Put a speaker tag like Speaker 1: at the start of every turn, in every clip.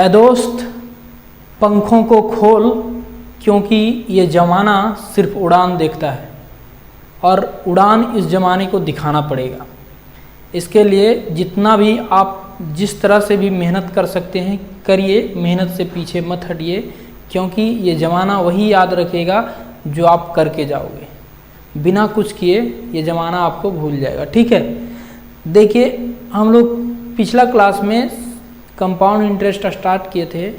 Speaker 1: ऐ दोस्त पंखों को खोल, क्योंकि ये ज़माना सिर्फ उड़ान देखता है और उड़ान इस ज़माने को दिखाना पड़ेगा। इसके लिए जितना भी आप जिस तरह से भी मेहनत कर सकते हैं करिए, मेहनत से पीछे मत हटिए, क्योंकि ये ज़माना वही याद रखेगा जो आप करके जाओगे। बिना कुछ किए ये ज़माना आपको भूल जाएगा। ठीक है, देखिए हम लोग पिछला क्लास में कंपाउंड इंटरेस्ट स्टार्ट किए थे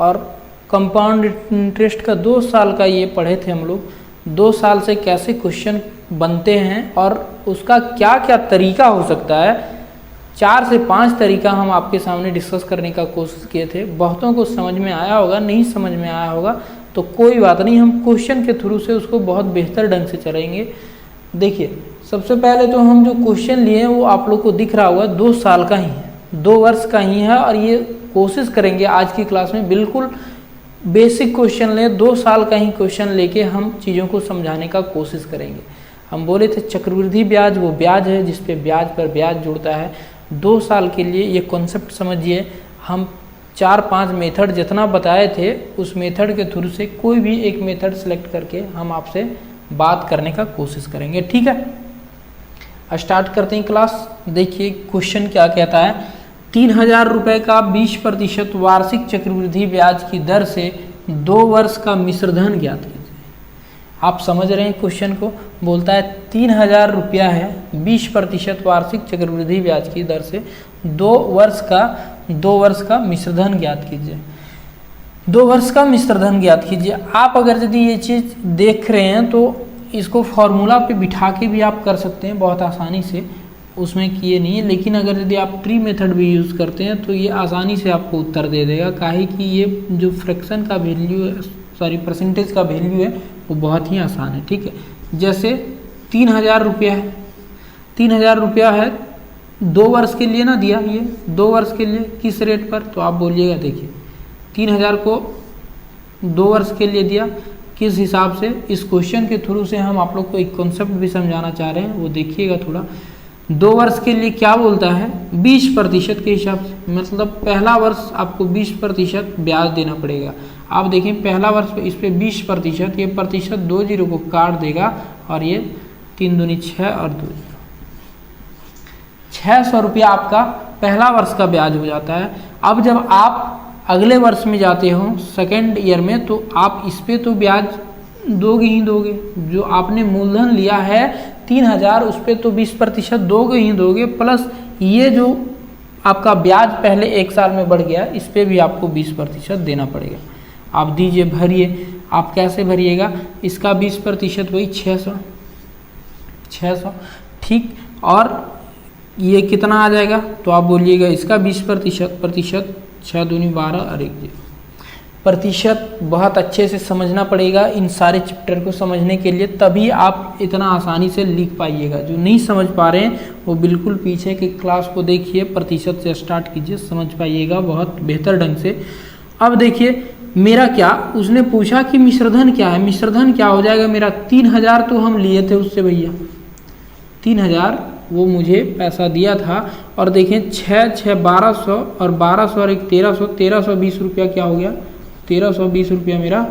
Speaker 1: और कंपाउंड इंटरेस्ट का 2 साल का ये पढ़े थे हम लोग। 2 साल से कैसे क्वेश्चन बनते हैं और उसका क्या क्या तरीका हो सकता है, 4 से 5 तरीका हम आपके सामने डिस्कस करने का कोशिश किए थे। बहुतों को समझ में आया होगा, नहीं समझ में आया होगा तो कोई बात नहीं, हम क्वेश्चन के थ्रू से उसको बहुत बेहतर ढंग से चलेंगे। देखिए सबसे पहले तो हम जो क्वेश्चन लिए हैं वो आप लोग को दिख रहा होगा 2 साल का ही है, 2 वर्ष का ही है। और ये कोशिश करेंगे आज की क्लास में बिल्कुल बेसिक क्वेश्चन लें, 2 साल का ही क्वेश्चन लेके हम चीज़ों को समझाने का कोशिश करेंगे। हम बोले थे चक्रवृद्धि ब्याज वो ब्याज है जिस पे ब्याज पर ब्याज जुड़ता है। 2 साल के लिए ये कॉन्सेप्ट समझिए। हम 4-5 मेथड जितना बताए थे उस मेथड के थ्रू से कोई भी एक मेथड सेलेक्ट करके हम आपसे बात करने का कोशिश करेंगे। ठीक है, स्टार्ट करते हैं क्लास। देखिए क्वेश्चन क्या कहता है, 3000 रुपये का 20% वार्षिक चक्रवृद्धि ब्याज की दर से 2 वर्ष का मिश्रधन ज्ञात कीजिए। आप समझ रहे हैं क्वेश्चन को, बोलता है 3000 रुपया है, 20% वार्षिक चक्रवृद्धि ब्याज की दर से 2 वर्ष का मिश्रधन ज्ञात कीजिए। 2 वर्ष का मिश्रधन ज्ञात कीजिए। आप अगर यदि ये चीज़ देख रहे हैं तो इसको फॉर्मूला पे बिठा के भी आप कर सकते हैं बहुत आसानी से, उसमें किए नहीं है। लेकिन अगर यदि आप ट्री मेथड भी यूज़ करते हैं तो ये आसानी से आपको उत्तर दे देगा, काहे कि ये जो फ्रैक्शन का वैल्यू है, सॉरी परसेंटेज का वैल्यू है वो बहुत ही आसान है। ठीक है, जैसे 3000 रुपया है, 3000 रुपया है 2 वर्ष के लिए ना दिया, ये 2 वर्ष के लिए किस रेट पर, तो आप बोलिएगा देखिए 3000 को 2 वर्ष के लिए दिया किस हिसाब से। इस क्वेश्चन के थ्रू से हम आप लोग को एक कॉन्सेप्ट भी समझाना चाह रहे हैं, वो देखिएगा थोड़ा। 2 वर्ष के लिए क्या बोलता है, 20% के हिसाब से, मतलब पहला वर्ष आपको 20% ब्याज देना पड़ेगा। आप देखें पहला वर्ष पे इस पे 20%, ये प्रतिशत 2 जीरो को काट देगा और ये 3 दूनी 6 और 2 जीरो, 600 रुपया आपका पहला वर्ष का ब्याज हो जाता है। अब जब आप अगले वर्ष में जाते हो सेकेंड ईयर में तो आप इस पे तो ब्याज दोगे ही दोगे। जो आपने मूलधन लिया है 3000 उस पे तो 20% दोगे ही दोगे, प्लस ये जो आपका ब्याज पहले 1 साल में बढ़ गया इस पे भी आपको 20% देना पड़ेगा। आप दीजिए, भरिए। आप कैसे भरिएगा, इसका 20% वही 600। ठीक, और ये कितना आ जाएगा तो आप बोलिएगा इसका 20%, 6 दूनी 12 और 1 जीरो। प्रतिशत बहुत अच्छे से समझना पड़ेगा इन सारे चैप्टर को समझने के लिए, तभी आप इतना आसानी से लिख पाइएगा। जो नहीं समझ पा रहे हैं वो बिल्कुल पीछे के क्लास को देखिए, प्रतिशत से स्टार्ट कीजिए, समझ पाइएगा बहुत बेहतर ढंग से। अब देखिए मेरा क्या, उसने पूछा कि मिश्रधन क्या है। मिश्रधन क्या हो जाएगा मेरा, 3000 तो हम लिए थे उससे भैया, 3000 वो मुझे पैसा दिया था। और देखें 6 1200 और 1200 और 1320 रुपया क्या हो गया, 1320 रुपया मेरा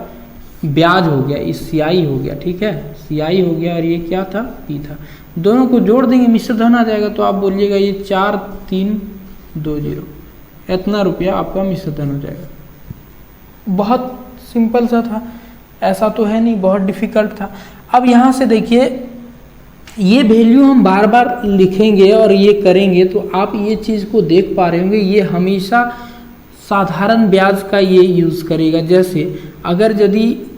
Speaker 1: ब्याज हो गया, इस CI हो गया। ठीक है, CI हो गया और ये क्या था, P था। दोनों को जोड़ देंगे मिश्रधन आ जाएगा। तो आप बोलिएगा ये 4320, इतना रुपया आपका मिश्रधन हो जाएगा। बहुत सिंपल सा था, ऐसा तो है नहीं बहुत डिफिकल्ट था। अब यहाँ से देखिए ये वैल्यू हम बार बार लिखेंगे और ये करेंगे तो आप ये चीज़ को देख पा रहे होंगे, ये हमेशा साधारण ब्याज का ये यूज़ करेगा। जैसे अगर यदि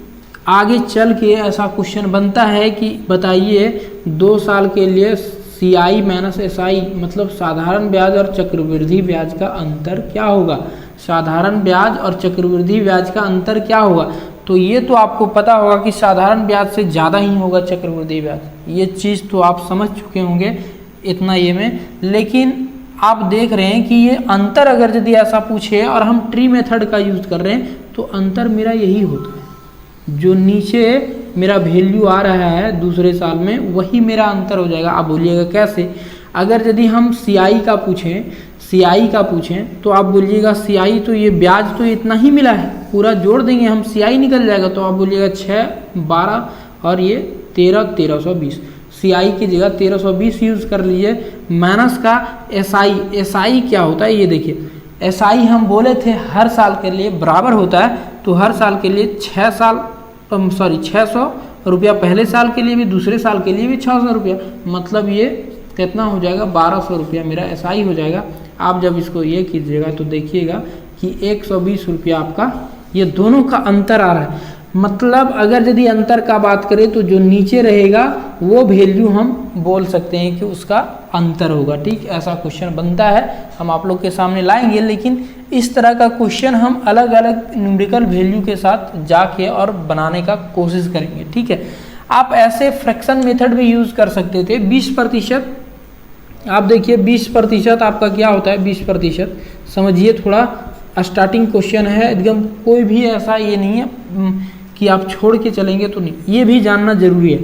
Speaker 1: आगे चल के ऐसा क्वेश्चन बनता है कि बताइए 2 साल के लिए CI माइनस SI मतलब साधारण ब्याज और चक्रवृद्धि ब्याज का अंतर क्या होगा, साधारण ब्याज और चक्रवृद्धि ब्याज का अंतर क्या होगा, तो ये तो आपको पता होगा कि साधारण ब्याज से ज़्यादा ही होगा चक्रवृद्धि ब्याज। ये चीज़ तो आप समझ चुके होंगे इतना ये में। लेकिन आप देख रहे हैं कि ये अंतर अगर यदि ऐसा पूछे और हम ट्री मेथड का यूज़ कर रहे हैं तो अंतर मेरा यही होता है, जो नीचे मेरा वैल्यू आ रहा है दूसरे साल में वही मेरा अंतर हो जाएगा। आप बोलिएगा कैसे, अगर यदि हम CI का पूछें, CI का पूछें तो आप बोलिएगा CI तो ये ब्याज तो इतना ही मिला है, पूरा जोड़ देंगे हम CI निकल जाएगा, तो आप बोलिएगा 6, 12 और ये 13, 1320। CI की जगह 1320 यूज़ कर लीजिए। माइनस का SI क्या होता है ये देखिए, SI हम बोले थे हर साल के लिए बराबर होता है, तो हर साल के लिए 600 रुपया पहले साल के लिए भी, दूसरे साल के लिए भी 600 रुपया, मतलब ये कितना हो जाएगा 1200 रुपया मेरा SI हो जाएगा। आप जब इसको ये कीजिएगा तो देखिएगा कि 120 रुपया आपका ये दोनों का अंतर आ रहा है। मतलब अगर यदि अंतर का बात करें तो जो नीचे रहेगा वो वैल्यू हम बोल सकते हैं कि उसका अंतर होगा। ठीक, ऐसा क्वेश्चन बनता है, हम आप लोग के सामने लाएंगे, लेकिन इस तरह का क्वेश्चन हम अलग अलग न्यूमेरिकल वैल्यू के साथ जाके और बनाने का कोशिश करेंगे। ठीक है, आप ऐसे फ्रैक्शन मेथड भी यूज़ कर सकते थे। 20%, आप देखिए 20% आपका क्या होता है, 20% समझिए, थोड़ा स्टार्टिंग क्वेश्चन है एकदम, कोई भी ऐसा ये नहीं है कि आप छोड़ के चलेंगे तो नहीं, ये भी जानना जरूरी है।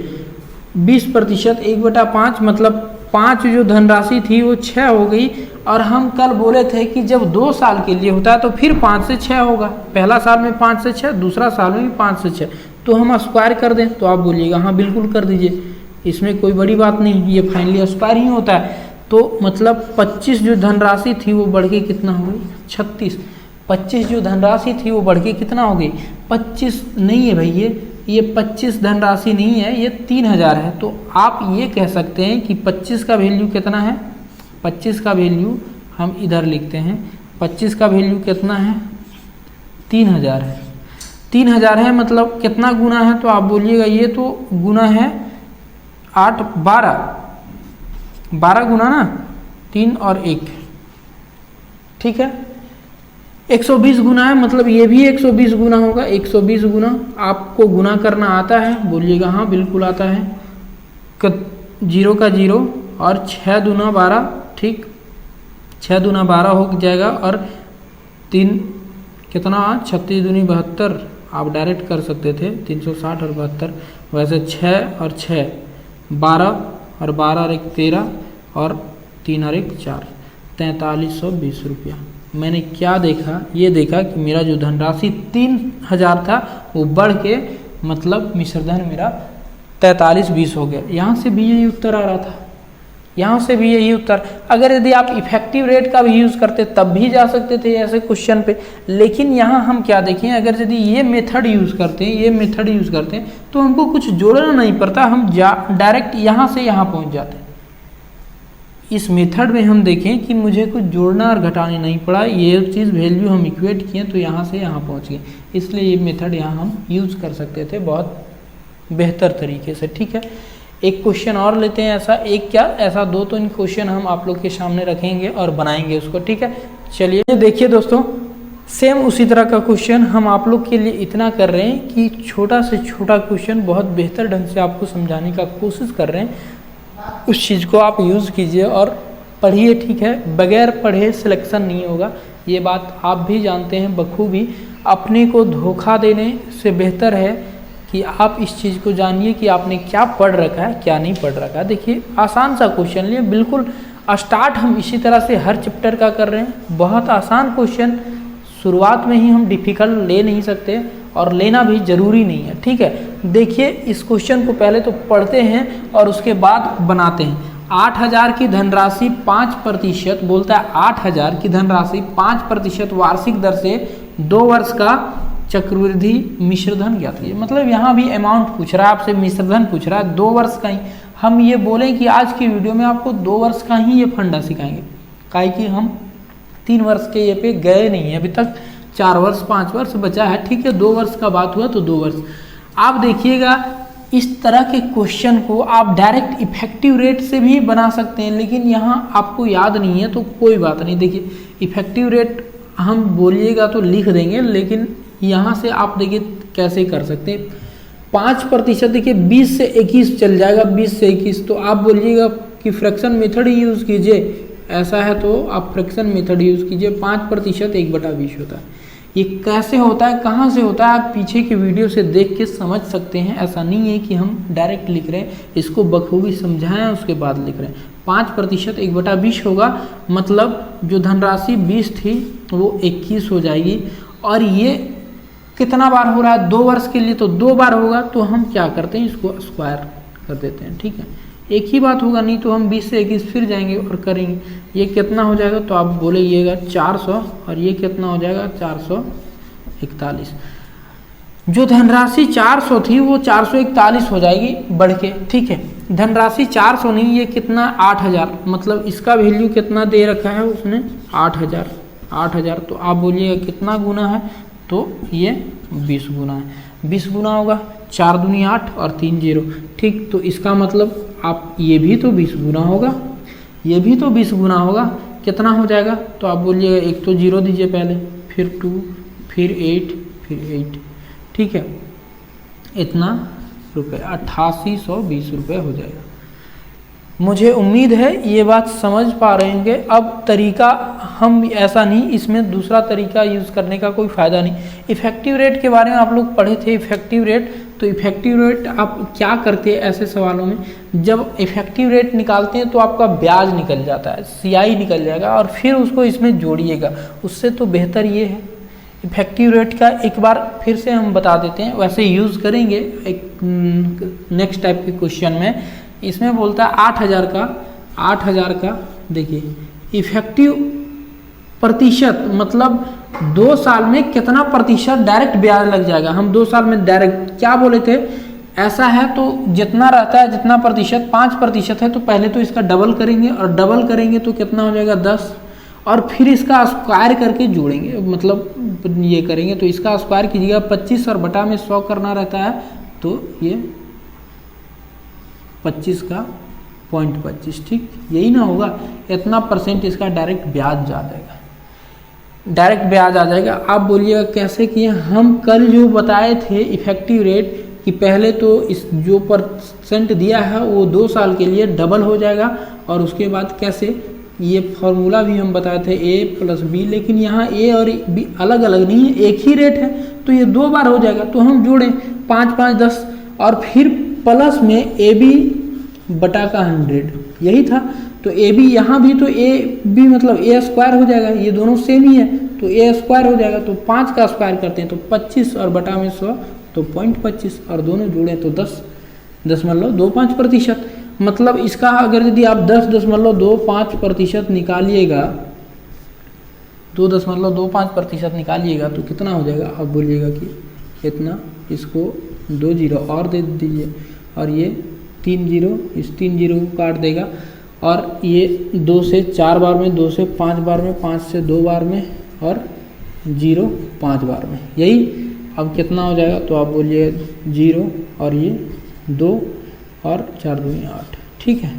Speaker 1: 20% 1/5 मतलब 5 जो धनराशि थी वो 6 हो गई, और हम कल बोले थे कि जब 2 साल के लिए होता है तो फिर 5 से 6 होगा, पहला साल में 5 से 6, दूसरा साल में भी 5 से 6, तो हम स्क्वायर कर दें, तो आप बोलिएगा हाँ बिल्कुल कर दीजिए, इसमें कोई बड़ी बात नहीं, ये फाइनली स्क्वायर ही होता है। तो मतलब 25 जो धनराशि थी वो बढ़ के कितना हो गई 36, 25 जो धनराशि थी वो बढ़ के कितना हो गई 25 नहीं है भाई, ये 25 धनराशि नहीं है, ये 3000 है। तो आप ये कह सकते हैं कि 25 का वैल्यू कितना है, 25 का वैल्यू हम इधर लिखते हैं, 25 का वैल्यू कितना है 3000 है, 3000 है, मतलब कितना गुना है, तो आप बोलिएगा ये तो गुना है 8, 12 गुना ना 3 और 1, ठीक है, 120 गुना है, मतलब ये भी 120 गुना होगा, 120 गुना। आपको गुना करना आता है, बोलिएगा हाँ बिल्कुल आता है, 0 का 0 और 6 दूना 12, ठीक, 6 दूना 12 हो जाएगा, और 3 कितना 36 दूनी 72, आप डायरेक्ट कर सकते थे 360 और 72, वैसे 6 और 6 12 और 12 और 1 13 और 3 और 1 4, 4320 रुपया। मैंने क्या देखा, ये देखा कि मेरा जो धनराशि 3000 था वो बढ़ के मतलब मिश्रधन मेरा 4320 हो गया। यहाँ से भी यही उत्तर आ रहा था, यहाँ से भी यही उत्तर। अगर यदि आप इफेक्टिव रेट का भी यूज़ करते तब भी जा सकते थे ऐसे क्वेश्चन पे, लेकिन यहाँ हम क्या देखें, अगर यदि ये मेथड यूज़ करते हैं, ये मेथड यूज़ करते हैं तो हमको कुछ जोड़ना नहीं पड़ता, हम डायरेक्ट यहाँ से यहाँ पहुँच जाते हैं। इस मेथड में हम देखें कि मुझे कुछ जोड़ना और घटाना नहीं पड़ा, ये चीज़ वैल्यू हम इक्वेट किए तो यहाँ से यहाँ पहुँच गए, इसलिए ये मेथड यहाँ हम यूज़ कर सकते थे बहुत बेहतर तरीके से। ठीक है, एक क्वेश्चन और लेते हैं ऐसा, एक क्या ऐसा 2-3 क्वेश्चन हम आप लोग के सामने रखेंगे और बनाएंगे उसको। ठीक है, चलिए देखिए दोस्तों, सेम उसी तरह का क्वेश्चन हम आप लोग के लिए इतना कर रहे हैं कि छोटा से छोटा क्वेश्चन बहुत बेहतर ढंग से आपको समझाने का कोशिश कर रहे हैं, उस चीज़ को आप यूज़ कीजिए और पढ़िए। ठीक है, बगैर पढ़े सिलेक्शन नहीं होगा, ये बात आप भी जानते हैं बखूबी। अपने को धोखा देने से बेहतर है कि आप इस चीज़ को जानिए कि आपने क्या पढ़ रखा है क्या नहीं पढ़ रखा है। देखिए आसान सा क्वेश्चन लिए, बिल्कुल स्टार्ट हम इसी तरह से हर चैप्टर का कर रहे हैं, बहुत आसान क्वेश्चन, शुरुआत में ही हम डिफ़िकल्ट ले नहीं सकते और लेना भी ज़रूरी नहीं है। ठीक है, देखिए इस क्वेश्चन को पहले तो पढ़ते हैं और उसके बाद बनाते हैं। 8000 की धनराशि 5% बोलता है, 8000 की धनराशि 5% वार्षिक दर से 2 वर्ष का चक्रवृद्धि मिश्रधन ज्ञात कीजिए। मतलब यहाँ भी अमाउंट पूछ रहा है आपसे, मिश्रधन पूछ रहा है 2 वर्ष का ही। हम ये बोलें कि आज की वीडियो में आपको 2 वर्ष का ही ये फंडा सिखाएंगे, काहे कि हम 3 वर्ष के ये पे गए नहीं हैं अभी तक, 4 वर्ष 5 वर्ष बचा है। ठीक है, 2 वर्ष का बात हुआ तो 2 वर्ष। आप देखिएगा इस तरह के क्वेश्चन को आप डायरेक्ट इफेक्टिव रेट से भी बना सकते हैं, लेकिन यहाँ आपको याद नहीं है तो कोई बात नहीं। देखिए इफेक्टिव रेट हम बोलिएगा तो लिख देंगे, लेकिन यहाँ से आप देखिए कैसे कर सकते हैं। 5% देखिए 20 से 21 चल जाएगा, 20 से 21, तो आप बोलिएगा कि फ्रैक्शन मेथड ही यूज़ कीजिए, ऐसा है तो आप फ्रैक्शन मेथड यूज़ कीजिए। 5% 1/20 होता है। ये कैसे होता है, कहाँ से होता है, आप पीछे की वीडियो से देख के समझ सकते हैं। ऐसा नहीं है कि हम डायरेक्ट लिख रहे हैं, इसको बखूबी समझाएं उसके बाद लिख रहे हैं। 5% 1/20 होगा, मतलब जो धनराशि 20 थी वो 21 हो जाएगी। और ये कितना बार हो रहा है, 2 वर्ष के लिए, तो 2 बार होगा। तो हम क्या करते हैं, इसको स्क्वायर कर देते हैं, ठीक है। एक ही बात होगा, नहीं तो हम 20 से 21 फिर जाएंगे और करेंगे। ये कितना हो जाएगा, तो आप बोलेगा 400, और ये कितना हो जाएगा 441। जो धनराशि 400 थी वो 441 हो जाएगी बढ़ के, ठीक है। धनराशि 400 नहीं, ये कितना 8000, मतलब इसका वैल्यू कितना दे रखा है उसने 8000। तो आप बोलिएगा कितना गुना है, तो ये 20 गुना है। 20 गुना होगा, 4 दूनी 8 और 3 0, ठीक। तो इसका मतलब आप ये भी तो 20 गुना होगा, ये भी तो 20 गुना होगा। कितना हो जाएगा, तो आप बोलिएगा एक तो 0 दीजिए पहले, फिर 2, फिर 8, फिर 8, ठीक है। इतना रुपये 8820 रुपये हो जाएगा। मुझे उम्मीद है ये बात समझ पा रहे होंगे। अब तरीका हम ऐसा नहीं, इसमें दूसरा तरीका यूज़ करने का कोई फ़ायदा नहीं। इफ़ेक्टिव रेट के बारे में आप लोग पढ़े थे, इफ़ेक्टिव रेट। तो इफ़ेक्टिव रेट आप क्या करते हैं ऐसे सवालों में, जब इफ़ेक्टिव रेट निकालते हैं तो आपका ब्याज निकल जाता है, CI निकल जाएगा, और फिर उसको इसमें जोड़िएगा। उससे तो बेहतर ये है, इफ़ेक्टिव रेट का एक बार फिर से हम बता देते हैं, वैसे यूज़ करेंगे एक नेक्स्ट टाइप के क्वेश्चन में। इसमें बोलता है 8000 का देखिए इफ़ेक्टिव प्रतिशत, मतलब 2 साल में कितना प्रतिशत डायरेक्ट ब्याज लग जाएगा। हम 2 साल में डायरेक्ट क्या बोले थे, ऐसा है तो जितना रहता है, जितना प्रतिशत 5% है, तो पहले तो इसका डबल करेंगे, और डबल करेंगे तो कितना हो जाएगा 10, और फिर इसका स्क्वायर करके जोड़ेंगे, मतलब ये करेंगे। तो इसका स्क्वायर कीजिएगा, 25 और बटा में 100 करना रहता है, तो ये 25 का 0.25, ठीक, यही ना होगा। इतना % इसका डायरेक्ट ब्याज आ जाएगा, डायरेक्ट ब्याज आ जाएगा। आप बोलिएगा कैसे किए, हम कल जो बताए थे इफ़ेक्टिव रेट कि पहले तो इस जो % दिया है वो 2 साल के लिए डबल हो जाएगा, और उसके बाद कैसे, ये फॉर्मूला भी हम बताए थे A + B, लेकिन यहाँ A और B अलग अलग नहीं है, एक ही रेट है, तो ये 2 बार हो जाएगा। तो हम जोड़ें 5 5 10, और फिर प्लस में AB बटा का 100, यही था। तो AB यहाँ भी तो AB मतलब A स्क्वायर हो जाएगा, ये दोनों सेम ही है, तो A स्क्वायर हो जाएगा। तो 5 का स्क्वायर करते हैं तो 25, और बटा में 100 तो 0.25, और दोनों जोड़ें तो 10.25%। मतलब इसका अगर यदि आप 10.25% निकालिएगा, 2.25% निकालिएगा तो कितना हो जाएगा, आप बोलिएगा कि इतना। इसको 2 0 और दे दीजिए, और ये 3 0, इस 3 0 को काट देगा, और ये 2 से 4 बार में, 2 से 5 बार में, 5 से 2 बार में, और 0 5 बार में, यही। अब कितना हो जाएगा, तो आप बोलिए 0 और ये 2 और 4 दूनी 8, ठीक है।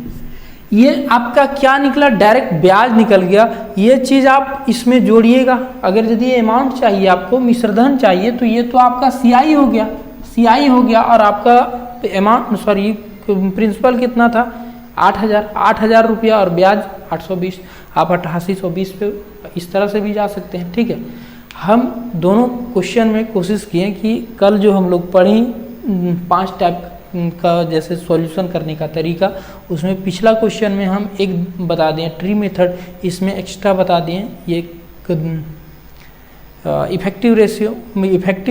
Speaker 1: ये आपका क्या निकला, डायरेक्ट ब्याज निकल गया। ये चीज़ आप इसमें जोड़िएगा। अगर यदि ये अमाउंट चाहिए आपको, मिश्रधन चाहिए, तो ये तो आपका CI हो गया, CI हो गया, और आपका अमाउंट सॉरी प्रिंसिपल कितना था 8000 रुपया, और ब्याज 820। आप 8820 पे इस तरह से भी जा सकते हैं, ठीक है। हम दोनों क्वेश्चन में कोशिश किए कि कल जो हम लोग पढ़ी 5 टाइप का जैसे सॉल्यूशन करने का तरीका, उसमें पिछला क्वेश्चन में हम एक बता दें ट्री मेथड, इसमें एक्स्ट्रा बता दें ये इफ़ेक्टिव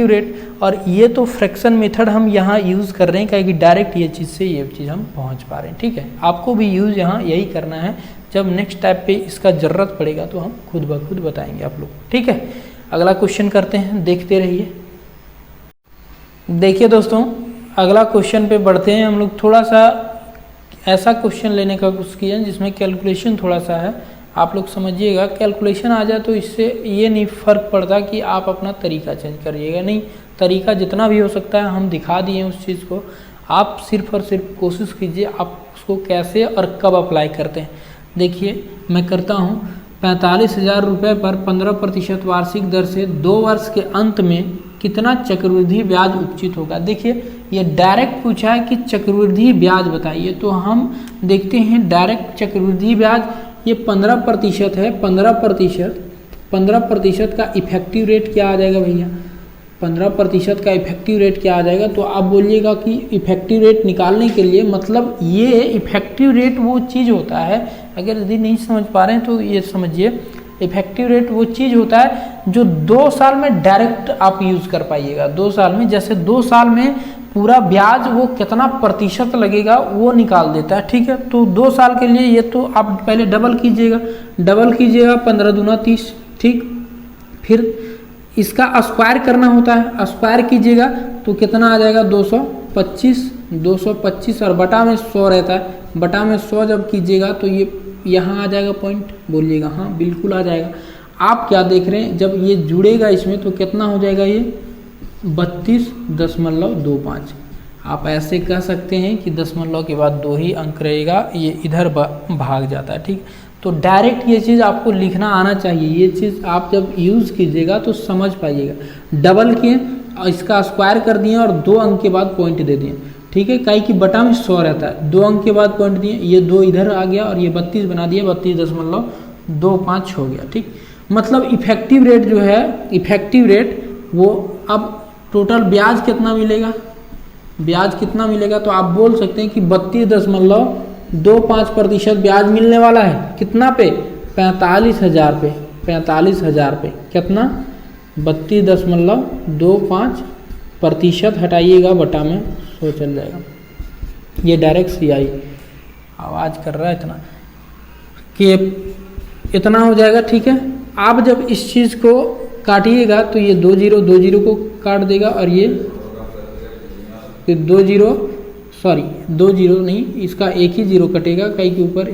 Speaker 1: रेट, और ये तो फ्रैक्शन मेथड हम यहाँ यूज़ कर रहे हैं, क्योंकि डायरेक्ट ये चीज़ से ये चीज़ हम पहुँच पा रहे हैं, ठीक है। आपको भी यूज़ यहाँ यही करना है। जब नेक्स्ट टाइप पे इसका ज़रूरत पड़ेगा तो हम खुद ब खुद बताएंगे आप लोग, ठीक है। अगला क्वेश्चन करते हैं, देखते रहिए। देखिए दोस्तों, अगला क्वेश्चन पे बढ़ते हैं हम लोग। थोड़ा सा ऐसा क्वेश्चन लेने का कोशिश किया जिसमें कैलकुलेशन थोड़ा सा है, आप लोग समझिएगा। कैलकुलेशन आ जाए तो इससे ये नहीं फ़र्क पड़ता कि आप अपना तरीका चेंज करिएगा, नहीं, तरीका जितना भी हो सकता है हम दिखा दिए उस चीज़ को। आप सिर्फ और सिर्फ कोशिश कीजिए आप उसको कैसे और कब अप्लाई करते हैं। देखिए मैं करता हूँ, 45,000 रुपये पर 15% वार्षिक दर से 2 वर्ष के अंत में कितना चक्रवृद्धि ब्याज उपचित होगा। देखिए ये डायरेक्ट पूछा है कि चक्रवृद्धि ब्याज बताइए, तो हम देखते हैं डायरेक्ट चक्रवृद्धि ब्याज ये 15% है। 15% का इफेक्टिव रेट क्या आ जाएगा भैया, 15% का इफेक्टिव रेट क्या आ जाएगा, तो आप बोलिएगा कि इफेक्टिव रेट निकालने के लिए मतलब ये इफेक्टिव रेट वो चीज़ होता है, अगर यदि नहीं समझ पा रहे हैं तो ये समझिए, इफेक्टिव रेट वो चीज़ होता है जो 2 साल में डायरेक्ट आप यूज़ कर पाइएगा। 2 साल में, जैसे 2 साल में पूरा ब्याज वो कितना प्रतिशत लगेगा वो निकाल देता है, ठीक है। तो 2 साल के लिए ये तो आप पहले डबल कीजिएगा 15 दूना 30, ठीक। फिर इसका स्क्वायर करना होता है, स्क्वायर कीजिएगा तो कितना आ जाएगा 225 और बटा में 100 रहता है, बटा में 100 जब कीजिएगा तो ये यहाँ आ जाएगा पॉइंट, बोलिएगा हाँ बिल्कुल आ जाएगा। आप क्या देख रहे हैं, जब ये जुड़ेगा इसमें तो कितना हो जाएगा, ये 32.25। आप ऐसे कह सकते हैं कि दशमलव के बाद 2 ही अंक रहेगा, ये इधर भाग जाता है, ठीक। तो डायरेक्ट ये चीज़ आपको लिखना आना चाहिए, ये चीज़ आप जब यूज़ कीजिएगा तो समझ पाइएगा। डबल किए, इसका स्क्वायर कर दिए और 2 अंक के बाद पॉइंट दे दिए, ठीक है। काई की बटा में 100 रहता है, 2 अंक के बाद पॉइंट दिए, ये 2 इधर आ गया और ये 32 बना दिया, 32.25 हो गया, ठीक। मतलब इफेक्टिव रेट जो है, इफेक्टिव रेट वो अब टोटल ब्याज कितना मिलेगा, ब्याज कितना मिलेगा, तो आप बोल सकते हैं कि 32.25% ब्याज मिलने वाला है, कितना पे, 45,000 पे, 45,000 पे, कितना 32.25% हटाइएगा बटा में 100 चल जाएगा। ये डायरेक्ट CI आवाज़ कर रहा है इतना कि इतना हो जाएगा, ठीक है। आप जब इस चीज़ को काटिएगा तो ये 2 जीरो को काट देगा और ये 2 जीरो नहीं, इसका एक ही जीरो कटेगा, कई के ऊपर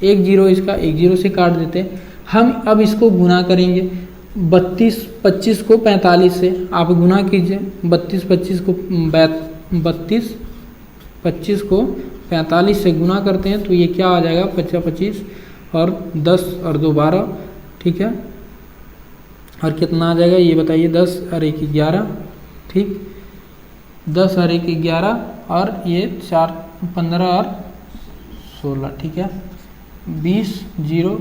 Speaker 1: एक जीरो, इसका 1 जीरो से काट देते हैं हम। अब इसको गुना करेंगे, 32-25 को 45 से आप गुना कीजिए, 32-25 को 45 से गुना करते हैं तो ये क्या आ जाएगा, 25 और 10 और 2 12, ठीक है। और कितना आ जाएगा ये बताइए, 10 और 1 11, ठीक, 10 और 1 11 और ये 4 15 और 16, ठीक है। 20 जीरो,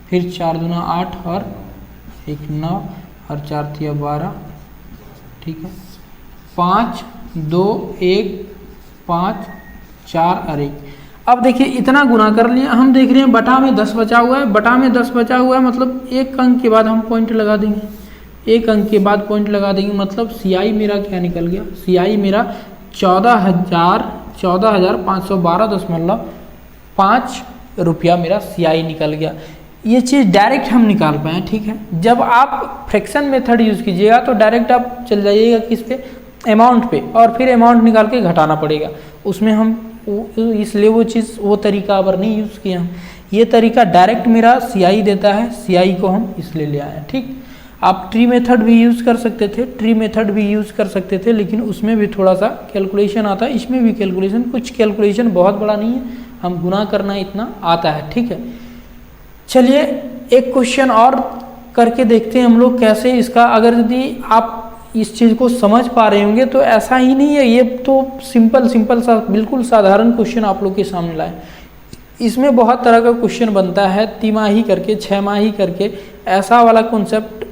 Speaker 1: फिर 4 दूना 8 और 1 9 और 4 तिया 12, ठीक है। 5 2 1 5 4 और 1। अब देखिए इतना गुना कर लिया, हम देख रहे हैं बटा में 10 बचा हुआ है, बटा में 10 बचा हुआ है मतलब 1 अंक के बाद हम पॉइंट लगा देंगे, 1 अंक के बाद पॉइंट लगा देंगे, मतलब CI मेरा क्या निकल गया, CI मेरा 14,512.5 रुपया मेरा CI निकल गया। ये चीज़ डायरेक्ट हम निकाल पाए, ठीक है। जब आप फ्रैक्शन मेथड यूज़ कीजिएगा तो डायरेक्ट आप चल जाइएगा किस पे, अमाउंट पे, और फिर अमाउंट निकाल के घटाना पड़ेगा उसमें हम, इसलिए वो चीज़ वो तरीका अगर नहीं यूज़ किया हम, ये तरीका डायरेक्ट मेरा CI देता है, CI को हम इसलिए ले आए, ठीक। आप ट्री मेथड भी यूज़ कर सकते थे, लेकिन उसमें भी थोड़ा सा कैलकुलेशन आता है, इसमें भी कैलकुलेशन, कुछ कैलकुलेशन बहुत बड़ा नहीं है, हम गुना करना इतना आता है, ठीक है। चलिए एक क्वेश्चन और करके देखते हैं हम लोग कैसे इसका, अगर यदि आप इस चीज़ को समझ पा रहे होंगे तो ऐसा ही नहीं है, ये तो सिंपल सा बिल्कुल साधारण क्वेश्चन आप लोग के सामने लाए। इसमें बहुत तरह का क्वेश्चन बनता है, तिमाही करके, 6 माही करके, ऐसा वाला कॉन्सेप्ट,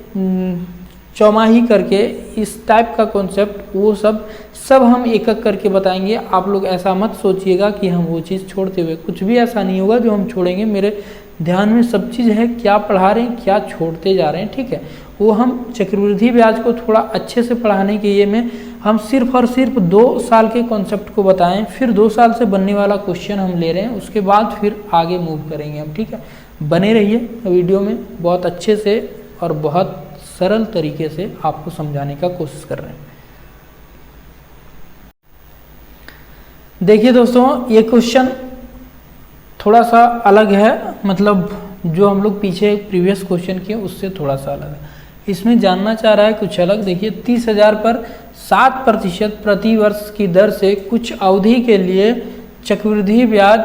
Speaker 1: चौमाही करके, इस टाइप का कॉन्सेप्ट, वो सब हम एक एक करके बताएंगे। आप लोग ऐसा मत सोचिएगा कि हम वो चीज़ छोड़ते हुए, कुछ भी ऐसा नहीं होगा जो हम छोड़ेंगे। मेरे ध्यान में सब चीज़ है, क्या पढ़ा रहे हैं, क्या छोड़ते जा रहे हैं, ठीक है। वो हम चक्रवृद्धि ब्याज को थोड़ा अच्छे से पढ़ाने के लिए में हम सिर्फ और सिर्फ 2 साल के कॉन्सेप्ट को बताएं, फिर 2 साल से बनने वाला क्वेश्चन हम ले रहे हैं, उसके बाद फिर आगे मूव करेंगे हम, ठीक है। बने रहिए वीडियो में, बहुत अच्छे से और बहुत सरल तरीके से आपको समझाने का कोशिश कर रहे हैं। देखिए दोस्तों, ये क्वेश्चन थोड़ा सा अलग है, मतलब जो हम लोग पीछे प्रीवियस क्वेश्चन किए उससे थोड़ा सा अलग है। इसमें जानना चाह रहा है कुछ अलग। देखिए 30,000 पर 7% प्रति वर्ष की दर से कुछ अवधि के लिए चक्रवृद्धि ब्याज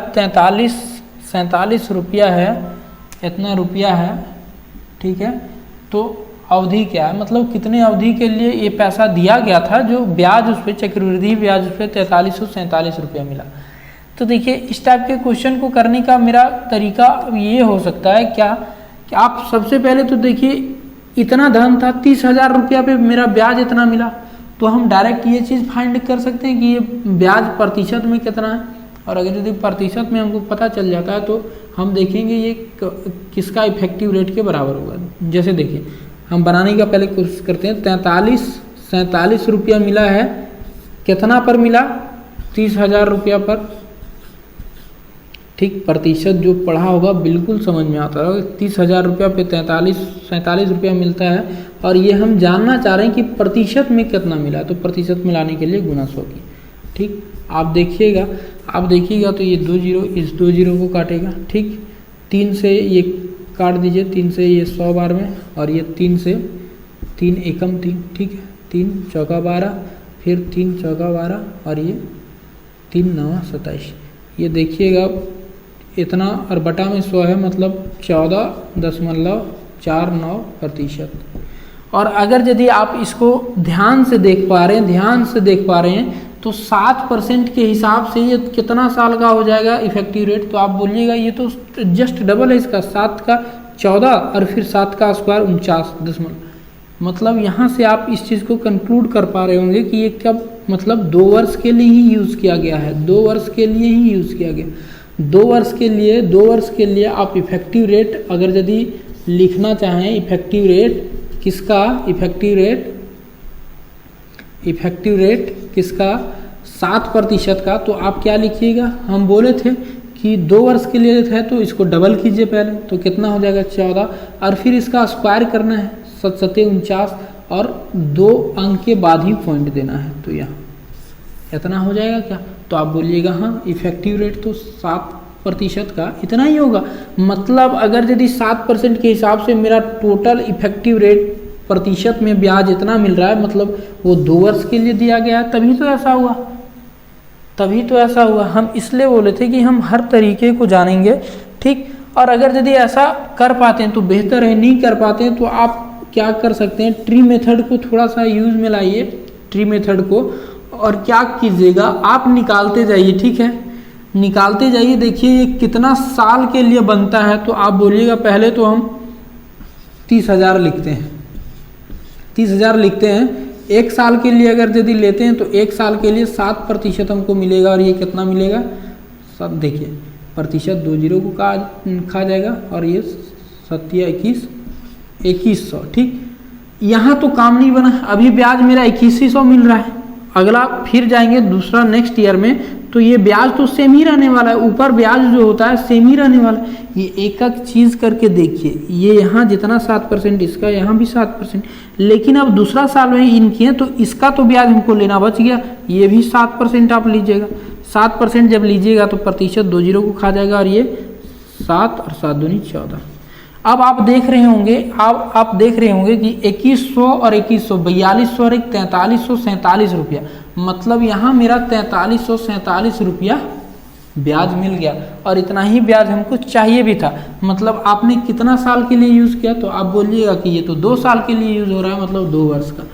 Speaker 1: 47 रुपया है, इतना रुपया है, ठीक है। तो अवधि क्या है, मतलब कितने अवधि के लिए ये पैसा दिया गया था, जो ब्याज उस पर, चक्रवृद्धि ब्याज उस पर 4347 रुपया मिला। तो देखिए इस टाइप के क्वेश्चन को करने का मेरा तरीका ये हो सकता है क्या कि आप सबसे पहले तो देखिए इतना धन था, 30,000 रुपया पे मेरा ब्याज इतना मिला, तो हम डायरेक्ट ये चीज़ फाइंड कर सकते हैं कि ये ब्याज प्रतिशत में कितना है। और अगर यदि प्रतिशत में हमको पता चल जाता है तो हम देखेंगे ये किसका इफेक्टिव रेट के बराबर होगा। जैसे देखिए हम बनाने का पहले कोशिश करते हैं। 47 रुपया मिला है, कितना पर मिला? 30,000 रुपया पर। ठीक, प्रतिशत जो पढ़ा होगा बिल्कुल समझ में आता होगा। 30,000 रुपया पे 47 रुपया मिलता है, और ये हम जानना चाह रहे हैं कि प्रतिशत में कितना मिला, तो प्रतिशत मिलाने के लिए गुना 100 की। ठीक, आप देखिएगा तो ये 2 जीरो इस 2 जीरो को काटेगा। ठीक, 3 से ये काट दीजिए, 3 से ये 100 बार में, और ये 3 से 3 एकम 3। ठीक है, 3 चौका 12, फिर 3 चौका 12, और ये 3 नवा 27। ये देखिएगा इतना, और बटा में 100 है, मतलब 14.49%। और अगर यदि आप इसको ध्यान से देख पा रहे हैं तो 7% के हिसाब से ये कितना साल का हो जाएगा इफेक्टिव रेट? तो आप बोलिएगा ये तो जस्ट डबल है इसका, 7 का 14 और फिर 7 का स्क्वायर 49 मतलब यहाँ से आप इस चीज़ को कंक्लूड कर पा रहे होंगे कि ये कब, मतलब 2 वर्ष के लिए ही यूज़ किया गया है। 2 वर्ष के लिए ही यूज़ किया गया। 2 वर्ष के लिए आप इफेक्टिव रेट अगर यदि लिखना चाहें, इफेक्टिव रेट किसका, इफेक्टिव रेट किसका, 7% का, तो आप क्या लिखिएगा? हम बोले थे कि 2 वर्ष के लिए है तो इसको डबल कीजिए पहले, तो कितना हो जाएगा 14, और फिर इसका स्क्वायर करना है 7 49, और 2 अंक के बाद ही पॉइंट देना है, तो यहाँ इतना हो जाएगा क्या? तो आप बोलिएगा हाँ, इफेक्टिव रेट तो 7% का इतना ही होगा। मतलब अगर यदि 7% के हिसाब से मेरा टोटल इफेक्टिव रेट प्रतिशत में ब्याज इतना मिल रहा है, मतलब वो 2 वर्ष के लिए दिया गया है, तभी तो ऐसा हुआ। हम इसलिए बोले थे कि हम हर तरीके को जानेंगे। ठीक, और अगर यदि ऐसा कर पाते हैं तो बेहतर है, नहीं कर पाते हैं तो आप क्या कर सकते हैं, ट्री मेथड को थोड़ा सा यूज में लाइए, ट्री मेथड को, और क्या कीजिएगा आप निकालते जाइए। ठीक है, निकालते जाइए, देखिए ये कितना साल के लिए बनता है। तो आप बोलिएगा पहले तो हम 30,000 लिखते हैं, 30,000 लिखते हैं। 1 साल के लिए अगर यदि लेते हैं तो 1 साल के लिए 7% हमको मिलेगा, और ये कितना मिलेगा? सब देखिए प्रतिशत 2 जीरो को खा जाएगा, और ये 2100। ठीक, यहाँ तो काम नहीं बना, अभी ब्याज मेरा 2100 मिल रहा है। अगला फिर जाएंगे दूसरा नेक्स्ट ईयर में, तो ये ब्याज तो सेम ही रहने वाला है, ऊपर ब्याज जो होता है सेम ही रहने वाला है। ये एक एक चीज़ करके देखिए, ये यहाँ जितना 7%, इसका यहाँ भी 7%, लेकिन अब दूसरा साल में इनकी है तो इसका तो ब्याज हमको लेना बच गया, ये भी 7% आप लीजिएगा। 7% जब लीजिएगा तो प्रतिशत 2 जीरो को खा जाएगा, और ये 7 और 7 दूनी 14। अब आप देख रहे होंगे कि 2100 और 2100, 4200 और 4347 रुपया, मतलब यहाँ मेरा 4347 रुपया ब्याज मिल गया, और इतना ही ब्याज हमको चाहिए भी था। मतलब आपने कितना साल के लिए यूज़ किया? तो आप बोलिएगा कि ये तो 2 साल के लिए यूज़ हो रहा है, मतलब 2 वर्ष का।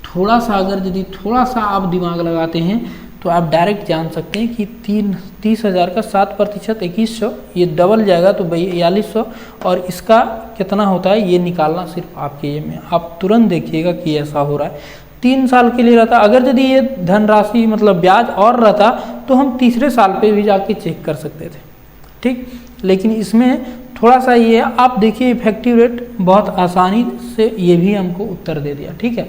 Speaker 1: थोड़ा सा अगर यदि थोड़ा सा आप दिमाग लगाते हैं तो आप डायरेक्ट जान सकते हैं कि 30,000 का 7% 2100, ये डबल जाएगा तो 4200, और इसका कितना होता है ये निकालना सिर्फ आपके ये में, आप तुरंत देखिएगा कि ऐसा हो रहा है। 3 साल के लिए रहता, अगर यदि ये धनराशि मतलब ब्याज और रहता तो हम तीसरे साल पे भी जाके चेक कर सकते थे। ठीक, लेकिन इसमें थोड़ा सा ये आप देखिए, इफेक्टिव रेट बहुत आसानी से ये भी हमको उत्तर दे दिया। ठीक है,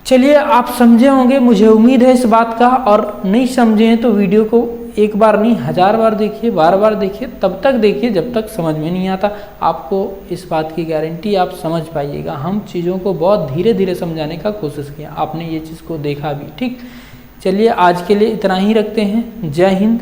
Speaker 1: चलिए आप समझे होंगे, मुझे उम्मीद है इस बात का, और नहीं समझे हैं तो वीडियो को एक बार नहीं 1000 बार देखिए, बार बार देखिए, तब तक देखिए जब तक समझ में नहीं आता। आपको इस बात की गारंटी आप समझ पाइएगा। हम चीज़ों को बहुत धीरे धीरे समझाने का कोशिश किया, आपने ये चीज़ को देखा भी। ठीक, चलिए आज के लिए इतना ही रखते हैं। जय हिंद।